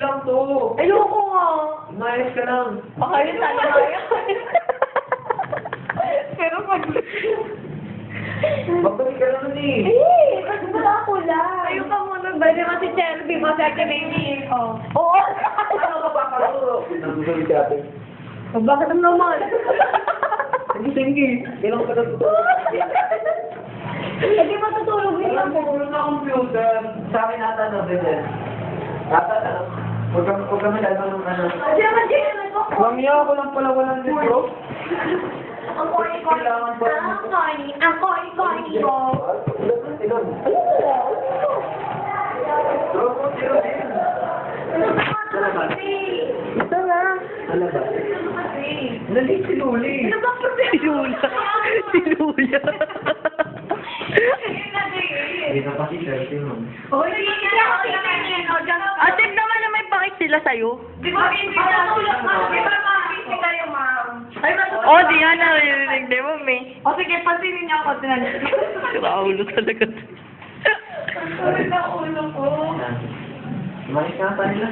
lang to. Ayoko nga. Umayos ka lang. Baka yun sana kaya. Pero pag... Babalik ka naman eh. Eh, pag wala ko lang. Tayo ka muna. Pwede mo si Shelby, mo si Ate Baby. Oh. Oo. Ano ka ba kaluro? Naguguli ka ate. Bakit ang naman? Sige. Kailangan ka na Hindi matutulog din Alam ako. mo, kung sa computer, sa akin nata na din. Nata na. Huwag ka malalman ng ano. Hindi naman din naman ako. Mamiya ako lang pala walang libro. Ang corny-corny. Ang corny. Ang corny-corny mo. Ilan? Ito na. Ano ba? Nalik si Luli. Ano ba Si Lula. Si Lula. Hindi na pa si Chelsea mo. Ate naman na may bakit sila sa'yo. Di ba matutulog ka? Di ba makakisi kayo, ma'am? Ay, matutulog. Oh, di nga narinig ni Mami. O sige, pansinin niyo ako. Raulo talaga. Ang sulit ang ulo ko. Umalis na tayo na.